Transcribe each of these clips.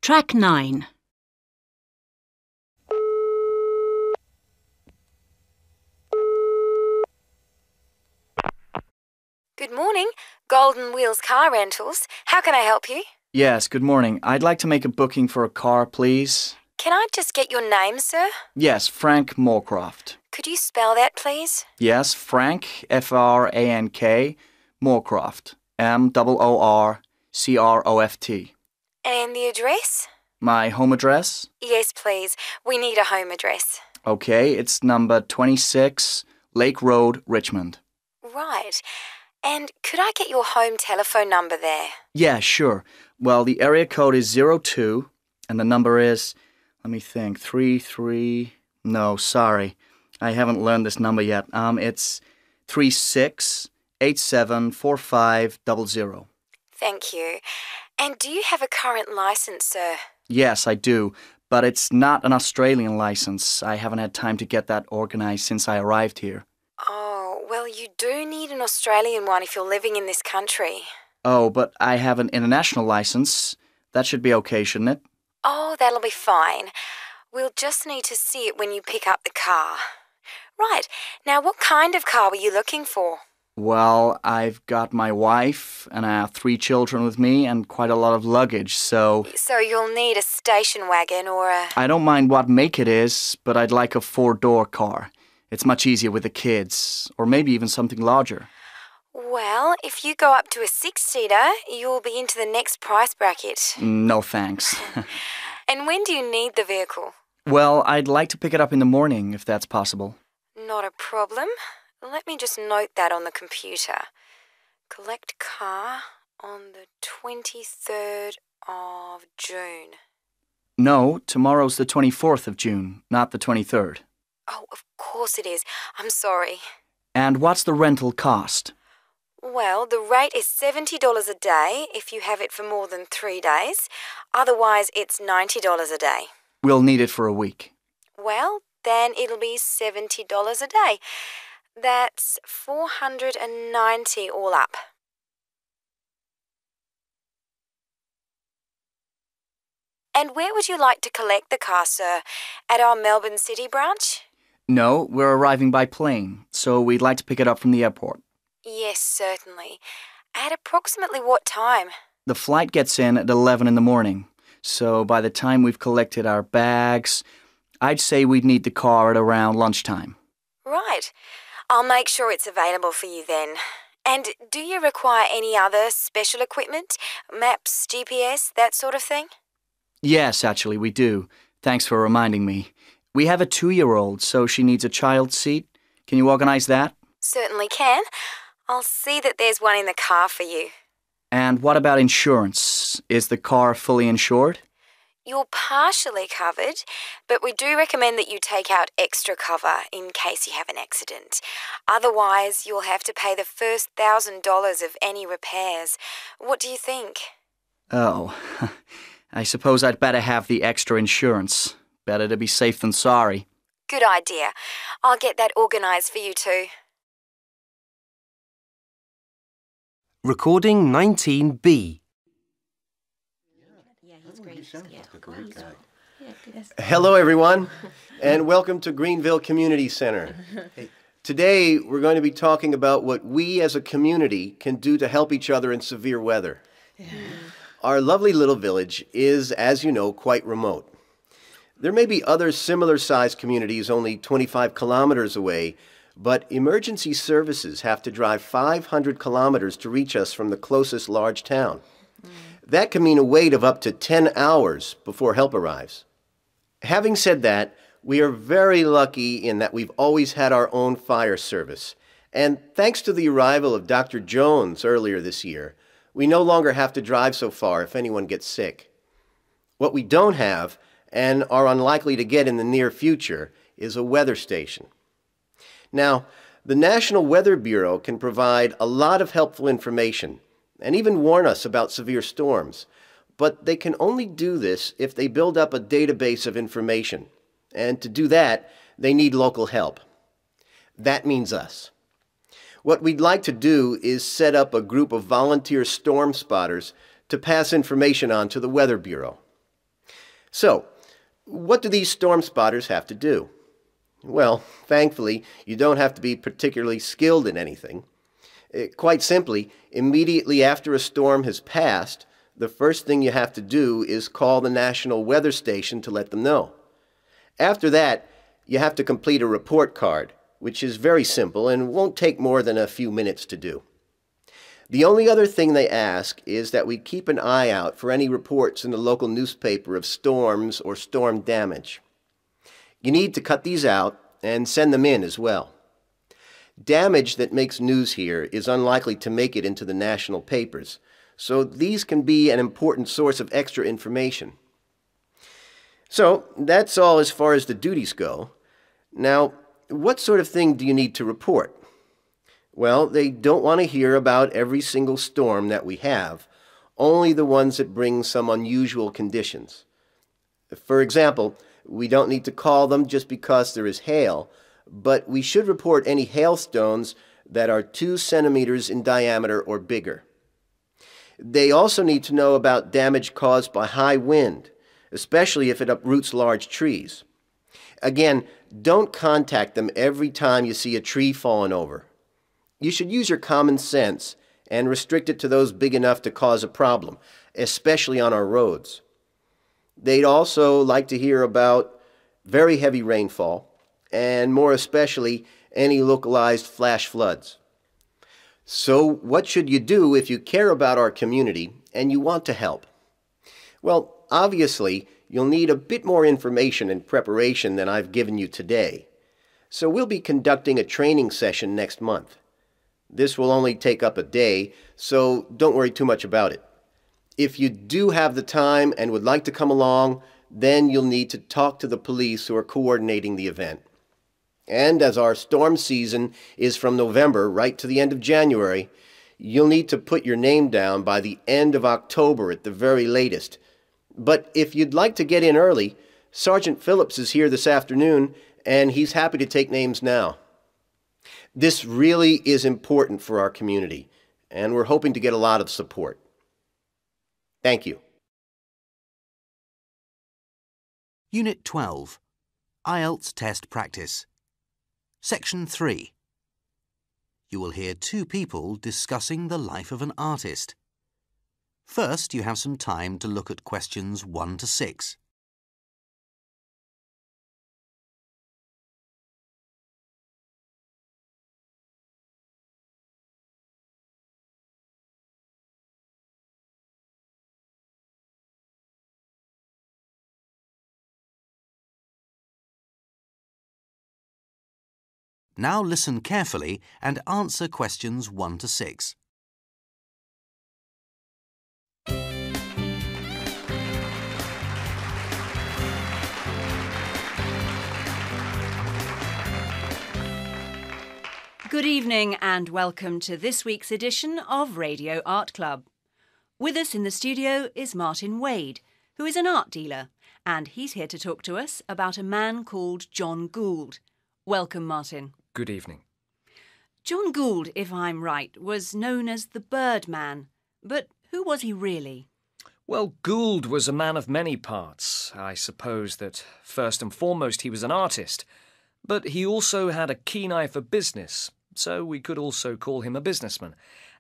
Track 9. Good morning. Golden Wheels Car Rentals. How can I help you? Yes, good morning. I'd like to make a booking for a car, please. Can I just get your name, sir? Yes, Frank Moorcroft. Could you spell that, please? Yes, Frank, F-R-A-N-K, Moorcroft, M-O-O-R-C-R-O-F-T. And the address? My home address? Yes, please. We need a home address. Okay, it's number 26, Lake Road, Richmond. Right. And could I get your home telephone number there? Yeah, sure. Well, the area code is 02, and the number is, let me think, 33... No, sorry. I haven't learned this number yet. It's 36874500. Thank you. And do you have a current license, sir? Yes, I do, but it's not an Australian license. I haven't had time to get that organized since I arrived here. Oh, well, you do need an Australian one if you're living in this country. Oh, but I have an international license. That should be okay, shouldn't it? Oh, that'll be fine. We'll just need to see it when you pick up the car. Right. Now, what kind of car were you looking for? Well, I've got my wife and I have 3 children with me and quite a lot of luggage, so... So you'll need a station wagon or a... I don't mind what make it is, but I'd like a 4-door car. It's much easier with the kids, or maybe even something larger. Well, if you go up to a 6-seater, you'll be into the next price bracket. No thanks. And when do you need the vehicle? Well, I'd like to pick it up in the morning, if that's possible. Not a problem. Let me just note that on the computer. Collect car on the 23rd of June. No, tomorrow's the 24th of June, not the 23rd. Oh, of course it is. I'm sorry. And what's the rental cost? Well, the rate is $70 a day if you have it for more than 3 days. Otherwise, it's $90 a day. We'll need it for a week. Well, then it'll be $70 a day. That's $490 all up. And where would you like to collect the car, sir? At our Melbourne City branch? No, we're arriving by plane, so we'd like to pick it up from the airport. Yes, certainly. At approximately what time? The flight gets in at 11 in the morning, so by the time we've collected our bags, I'd say we'd need the car at around lunchtime. Right. I'll make sure it's available for you then. And do you require any other special equipment? Maps, GPS, that sort of thing? Yes, actually, we do. Thanks for reminding me. We have a 2-year-old, so she needs a child seat. Can you organize that? Certainly can. I'll see that there's one in the car for you. And what about insurance? Is the car fully insured? You're partially covered, but we do recommend that you take out extra cover in case you have an accident. Otherwise, you'll have to pay the first $1,000 of any repairs. What do you think? Oh, I suppose I'd better have the extra insurance. Better to be safe than sorry. Good idea. I'll get that organised for you too. Recording 19B. Hello, everyone, and welcome to Greenville Community Center. Today, we're going to be talking about what we as a community can do to help each other in severe weather. Our lovely little village is, as you know, quite remote. There may be other similar-sized communities only 25 kilometers away, but emergency services have to drive 500 kilometers to reach us from the closest large town. That can mean a wait of up to 10 hours before help arrives. Having said that, we are very lucky in that we've always had our own fire service. And thanks to the arrival of Dr. Jones earlier this year, we no longer have to drive so far if anyone gets sick. What we don't have, and are unlikely to get in the near future, is a weather station. Now, the National Weather Bureau can provide a lot of helpful information and even warn us about severe storms, but they can only do this if they build up a database of information. And to do that, they need local help. That means us. What we'd like to do is set up a group of volunteer storm spotters to pass information on to the Weather Bureau. So, what do these storm spotters have to do? Well, thankfully, you don't have to be particularly skilled in anything. Quite simply, immediately after a storm has passed, the first thing you have to do is call the National Weather Station to let them know. After that, you have to complete a report card, which is very simple and won't take more than a few minutes to do. The only other thing they ask is that we keep an eye out for any reports in the local newspaper of storms or storm damage. You need to cut these out and send them in as well. Damage that makes news here is unlikely to make it into the national papers, so these can be an important source of extra information. So, that's all as far as the duties go. Now, what sort of thing do you need to report? Well, they don't want to hear about every single storm that we have, only the ones that bring some unusual conditions. For example, we don't need to call them just because there is hail, but we should report any hailstones that are 2 centimeters in diameter or bigger. They also need to know about damage caused by high wind, especially if it uproots large trees. Again, don't contact them every time you see a tree falling over. You should use your common sense and restrict it to those big enough to cause a problem, especially on our roads. They'd also like to hear about very heavy rainfall, and more especially any localized flash floods. So what should you do if you care about our community and you want to help? Well, obviously, you'll need a bit more information and preparation than I've given you today. So we'll be conducting a training session next month. This will only take up a day, so don't worry too much about it. If you do have the time and would like to come along, then you'll need to talk to the police who are coordinating the event. And as our storm season is from November right to the end of January, you'll need to put your name down by the end of October at the very latest. But if you'd like to get in early, Sergeant Phillips is here this afternoon, and he's happy to take names now. This really is important for our community, and we're hoping to get a lot of support. Thank you. Unit 12, IELTS Test Practice. Section 3. You will hear 2 people discussing the life of an artist. First, you have some time to look at questions 1 to 6. Now listen carefully and answer questions 1 to 6. Good evening and welcome to this week's edition of Radio Art Club. With us in the studio is Martin Wade, who is an art dealer, and he's here to talk to us about a man called John Gould. Welcome, Martin. Good evening. John Gould, if I'm right, was known as the Birdman. But who was he really? Well, Gould was a man of many parts. I suppose that first and foremost he was an artist. But he also had a keen eye for business, so we could also call him a businessman.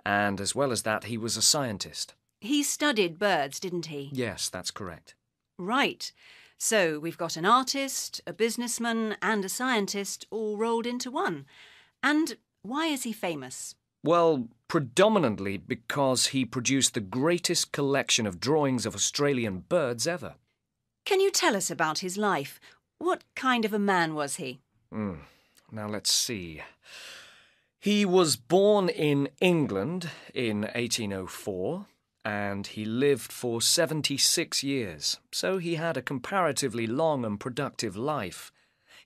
And as well as that, he was a scientist. He studied birds, didn't he? Yes, that's correct. Right. So we've got an artist, a businessman and a scientist all rolled into one. And why is he famous? Well, predominantly because he produced the greatest collection of drawings of Australian birds ever. Can you tell us about his life? What kind of a man was he? Now let's see. He was born in England in 1804. And he lived for 76 years, so he had a comparatively long and productive life.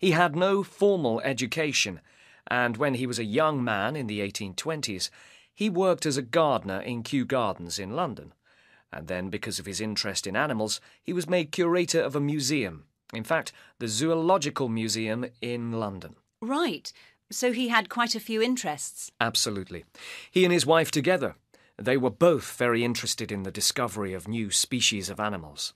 He had no formal education, and when he was a young man in the 1820s, he worked as a gardener in Kew Gardens in London. And then, because of his interest in animals, he was made curator of a museum. In fact, the Zoological Museum in London. Right, so he had quite a few interests. Absolutely. He and his wife together. They were both very interested in the discovery of new species of animals.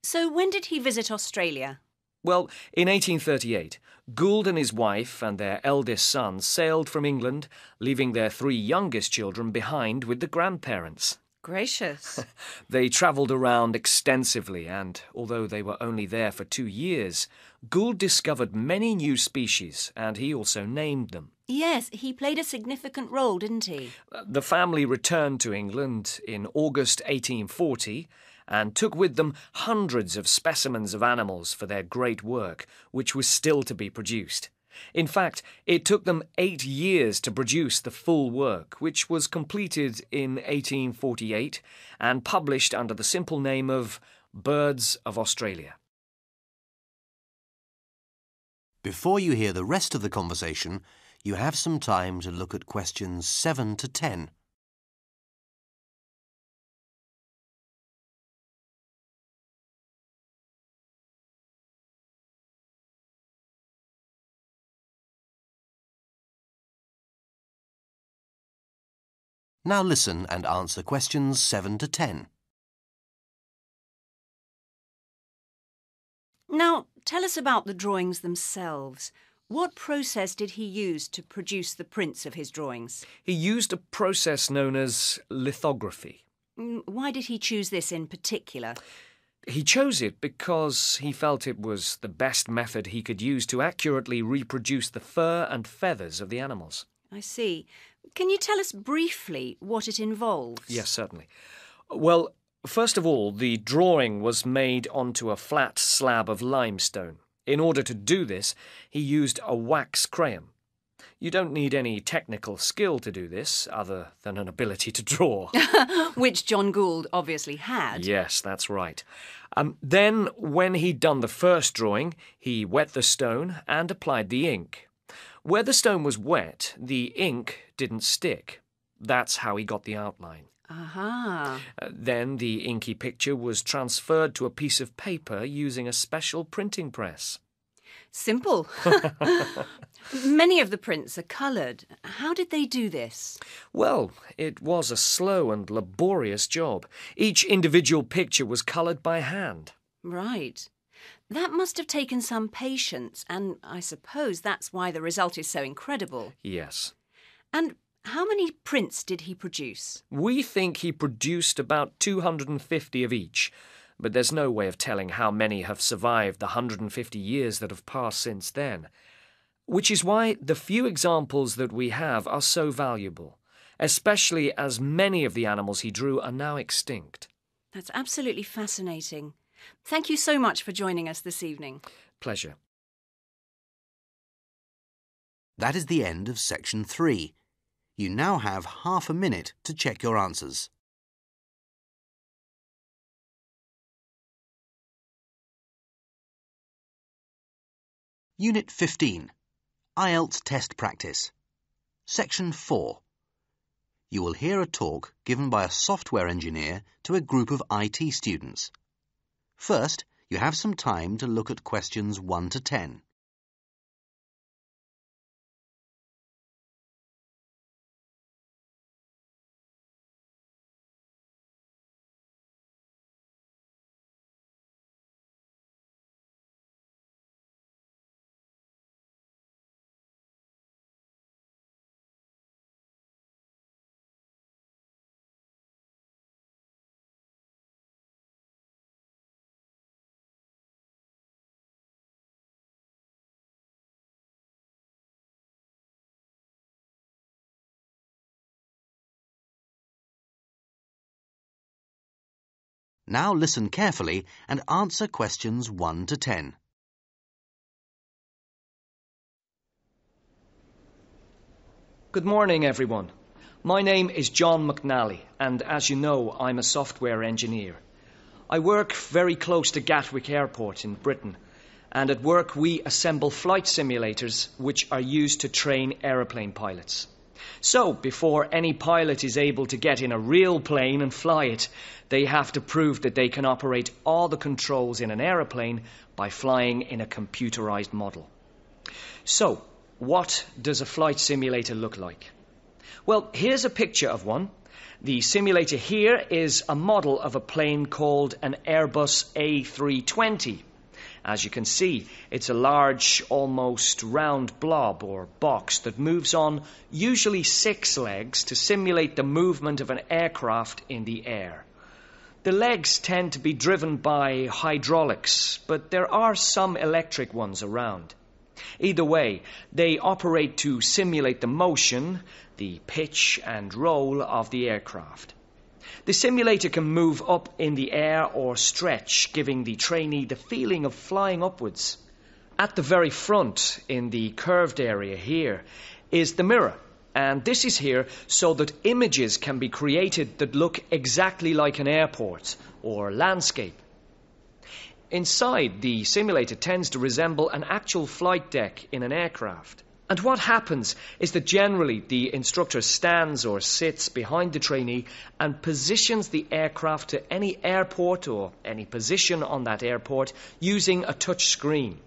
So when did he visit Australia? Well, in 1838, Gould and his wife and their eldest son sailed from England, leaving their 3 youngest children behind with the grandparents. Gracious. They travelled around extensively, and although they were only there for 2 years, Gould discovered many new species, and he also named them. Yes, he played a significant role, didn't he? The family returned to England in August 1840 and took with them hundreds of specimens of animals for their great work, which was still to be produced. In fact, it took them 8 years to produce the full work, which was completed in 1848 and published under the simple name of Birds of Australia. Before you hear the rest of the conversation, you have some time to look at questions 7 to 10. Now listen and answer questions 7 to 10. Now, tell us about the drawings themselves. What process did he use to produce the prints of his drawings? He used a process known as lithography. Why did he choose this in particular? He chose it because he felt it was the best method he could use to accurately reproduce the fur and feathers of the animals. I see. Can you tell us briefly what it involves? Yes, certainly. Well, first of all, the drawing was made onto a flat slab of limestone. In order to do this, he used a wax crayon. You don't need any technical skill to do this, other than an ability to draw. Which John Gould obviously had. Yes, that's right. Then, when he'd done the first drawing, he wet the stone and applied the ink. Where the stone was wet, the ink didn't stick. That's how he got the outline. Aha. Then the inky picture was transferred to a piece of paper using a special printing press. Simple. Many of the prints are coloured. How did they do this? Well, it was a slow and laborious job. Each individual picture was coloured by hand. Right. That must have taken some patience, and I suppose that's why the result is so incredible. Yes. And how many prints did he produce? We think he produced about 250 of each, but there's no way of telling how many have survived the 150 years that have passed since then. Which is why the few examples that we have are so valuable, especially as many of the animals he drew are now extinct. That's absolutely fascinating. Thank you so much for joining us this evening. Pleasure. That is the end of section 3. You now have half a minute to check your answers. Unit 15. IELTS Test Practice. Section 4. You will hear a talk given by a software engineer to a group of IT students. First, you have some time to look at questions 1 to 10. Now listen carefully and answer questions 1 to 10. Good morning, everyone. My name is John McNally, and as you know, I'm a software engineer. I work very close to Gatwick Airport in Britain, and at work we assemble flight simulators which are used to train aeroplane pilots. So, before any pilot is able to get in a real plane and fly it, they have to prove that they can operate all the controls in an aeroplane by flying in a computerized model. So, what does a flight simulator look like? Well, here's a picture of one, The simulator here is a model of a plane called an Airbus A320. As you can see, it's a large, almost round blob or box that moves on usually 6 legs to simulate the movement of an aircraft in the air. The legs tend to be driven by hydraulics, but there are some electric ones around. Either way, they operate to simulate the motion, the pitch and roll of the aircraft. The simulator can move up in the air or stretch, giving the trainee the feeling of flying upwards. At the very front, in the curved area here, is the mirror. And this is here so that images can be created that look exactly like an airport or landscape. Inside, the simulator tends to resemble an actual flight deck in an aircraft. And what happens is that generally the instructor stands or sits behind the trainee and positions the aircraft to any airport or any position on that airport using a touch screen.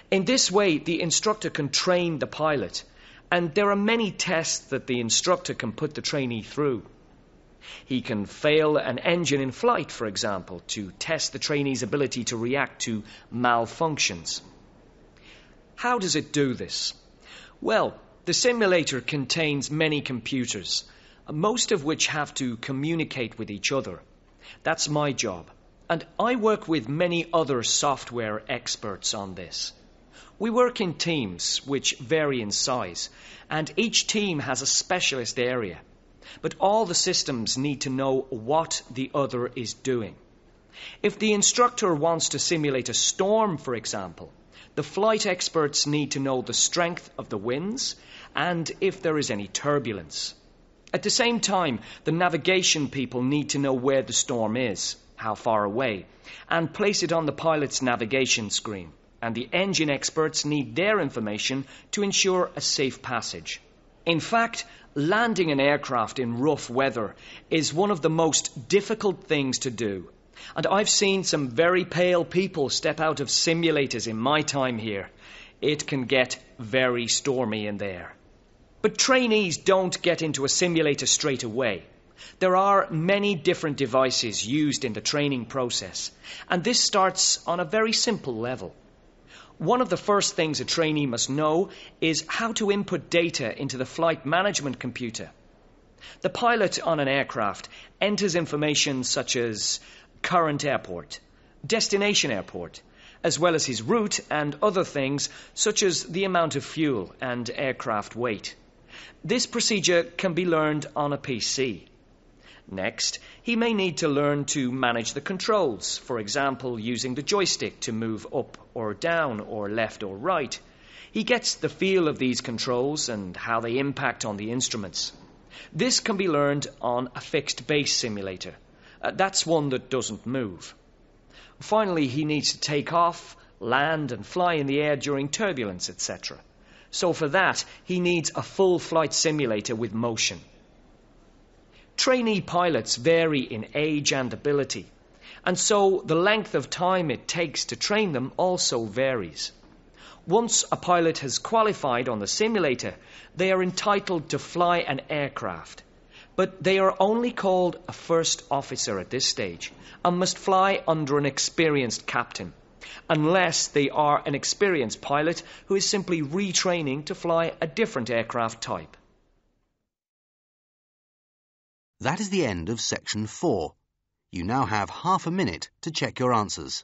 In this way, the instructor can train the pilot, and there are many tests that the instructor can put the trainee through. He can fail an engine in flight, for example, to test the trainee's ability to react to malfunctions. How does it do this? Well, the simulator contains many computers, most of which have to communicate with each other. That's my job, and I work with many other software experts on this. We work in teams which vary in size, and each team has a specialist area. But all the systems need to know what the other is doing. If the instructor wants to simulate a storm, for example, the flight experts need to know the strength of the winds and if there is any turbulence. At the same time, the navigation people need to know where the storm is, how far away, and place it on the pilot's navigation screen. And the engine experts need their information to ensure a safe passage. In fact, landing an aircraft in rough weather is one of the most difficult things to do. And I've seen some very pale people step out of simulators in my time here. It can get very stormy in there. But trainees don't get into a simulator straight away. There are many different devices used in the training process, and this starts on a very simple level. One of the first things a trainee must know is how to input data into the flight management computer. The pilot on an aircraft enters information such as current airport, destination airport, as well as his route and other things such as the amount of fuel and aircraft weight. This procedure can be learned on a PC. Next, he may need to learn to manage the controls, for example, using the joystick to move up or down or left or right. He gets the feel of these controls and how they impact on the instruments. This can be learned on a fixed base simulator. That's one that doesn't move. Finally, he needs to take off, land and fly in the air during turbulence, etc. So for that, he needs a full flight simulator with motion. Trainee pilots vary in age and ability, and so the length of time it takes to train them also varies. Once a pilot has qualified on the simulator, they are entitled to fly an aircraft. But they are only called a first officer at this stage and must fly under an experienced captain, unless they are an experienced pilot who is simply retraining to fly a different aircraft type. That is the end of section 4. You now have half a minute to check your answers.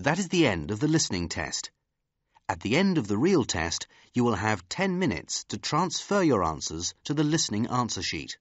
That is the end of the listening test. At the end of the real test, you will have 10 minutes to transfer your answers to the listening answer sheet.